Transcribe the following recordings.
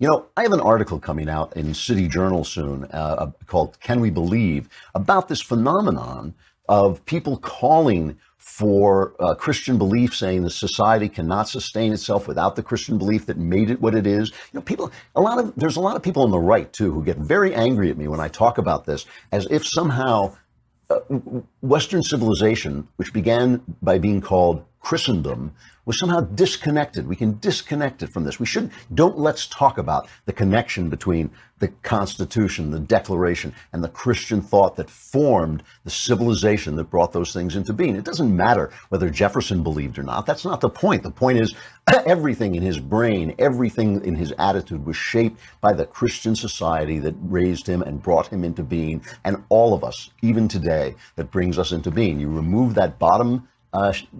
I have an article coming out in City Journal soon called Can We Believe, about this phenomenon of people calling for Christian belief, saying the society cannot sustain itself without the Christian belief that made it what it is. There's a lot of people on the right too who get very angry at me when I talk about this, as if somehow Western civilization, which began by being called Christendom, was somehow disconnected. We can disconnect it from this. Let's talk about the connection between the Constitution, the Declaration, and the Christian thought that formed the civilization that brought those things into being. It doesn't matter whether Jefferson believed or not. That's not the point. The point is everything in his brain, everything in his attitude was shaped by the Christian society that raised him and brought him into being, and all of us, even today, that brings us into being. You remove that bottom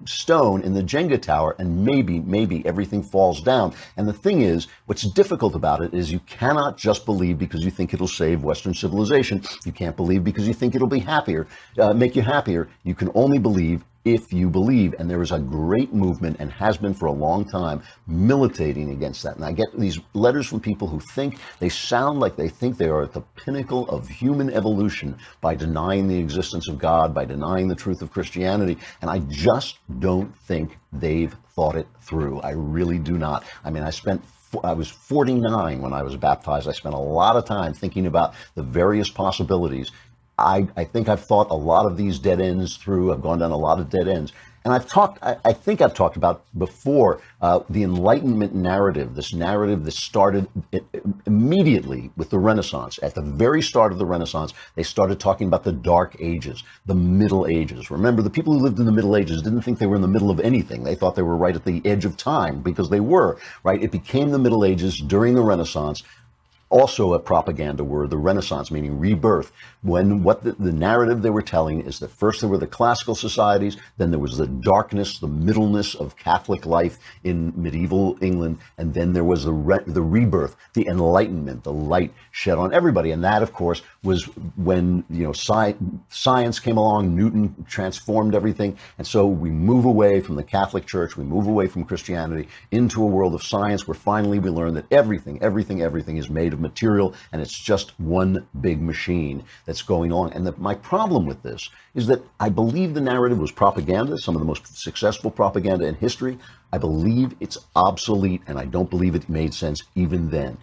stone in the Jenga tower, and maybe everything falls down. And the thing is, what's difficult about it is you cannot just believe because you think it'll save Western civilization. You can't believe because you think it'll be happier, make you happier. You can only believe if you believe. And there is a great movement, and has been for a long time, militating against that. And I get these letters from people who think they sound like they think they are at the pinnacle of human evolution by denying the existence of God, by denying the truth of Christianity. And I just don't think they've thought it through. I really do not. I mean, I was 49 when I was baptized. I spent a lot of time thinking about the various possibilities. I think I've thought a lot of these dead ends through. I've gone down a lot of dead ends. And I think I've talked about before the Enlightenment narrative, this narrative that started immediately with the Renaissance. At the very start of the Renaissance, they started talking about the Dark Ages, the Middle Ages. Remember, the people who lived in the Middle Ages didn't think they were in the middle of anything. They thought they were right at the edge of time, because they were, right? It became the Middle Ages during the Renaissance. Also a propaganda word, the Renaissance, meaning rebirth, when what the narrative they were telling is that first there were the classical societies, then there was the darkness, the middleness of Catholic life in medieval England, and then there was the rebirth, the Enlightenment, the light shed on everybody. And that, of course, was when science came along. Newton transformed everything, and so we move away from the Catholic Church, we move away from Christianity into a world of science, where finally we learn that everything is made of material, and it's just one big machine that's going on. And my problem with this is that I believe the narrative was propaganda, some of the most successful propaganda in history. I believe it's obsolete, and I don't believe it made sense even then.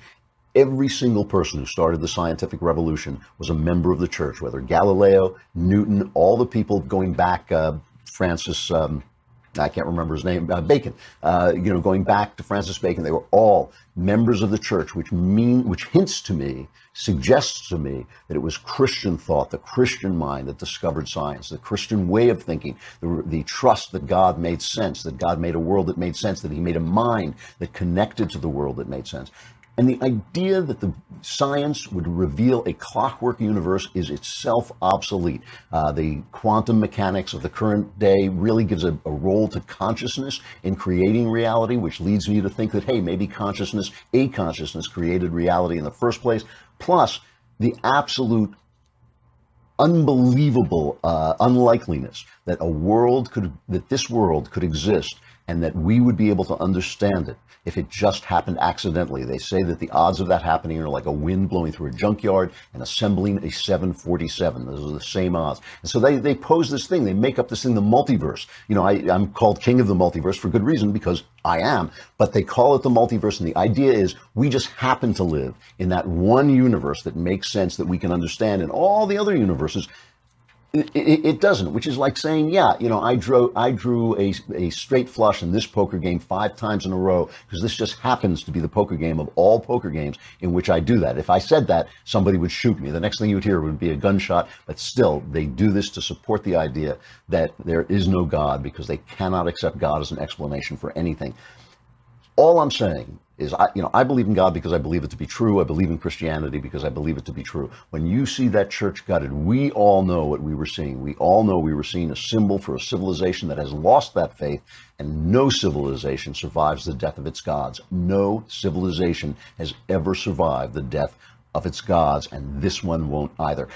Every single person who started the scientific revolution was a member of the church, whether Galileo, Newton, all the people going back, Francis, I can't remember his name, Bacon, going back to Francis Bacon, they were all members of the church, which suggests to me that it was Christian thought, the Christian mind that discovered science, the Christian way of thinking, the trust that God made sense, that God made a world that made sense, that he made a mind that connected to the world that made sense. And the idea that the science would reveal a clockwork universe is itself obsolete. The quantum mechanics of the current day really gives a role to consciousness in creating reality, which leads me to think that, hey, maybe a consciousness created reality in the first place. Plus, the absolute unbelievable unlikeliness that this world could exist, and that we would be able to understand it if it just happened accidentally. They say that the odds of that happening are like a wind blowing through a junkyard and assembling a 747. Those are the same odds. And so they pose this thing, they make up this thing, the multiverse. I'm called king of the multiverse for good reason, because I am, but they call it the multiverse, and the idea is we just happen to live in that one universe that makes sense, that we can understand, and all the other universes it doesn't, which is like saying, I drew a straight flush in this poker game 5 times in a row because this just happens to be the poker game of all poker games in which I do that. If I said that, somebody would shoot me. The next thing you would hear would be a gunshot, but still, they do this to support the idea that there is no God, because they cannot accept God as an explanation for anything. All I'm saying is, I believe in God because I believe it to be true. I believe in Christianity because I believe it to be true. When you see that church gutted, we all know what we were seeing. We all know we were seeing a symbol for a civilization that has lost that faith, and no civilization survives the death of its gods. No civilization has ever survived the death of its gods, and this one won't either.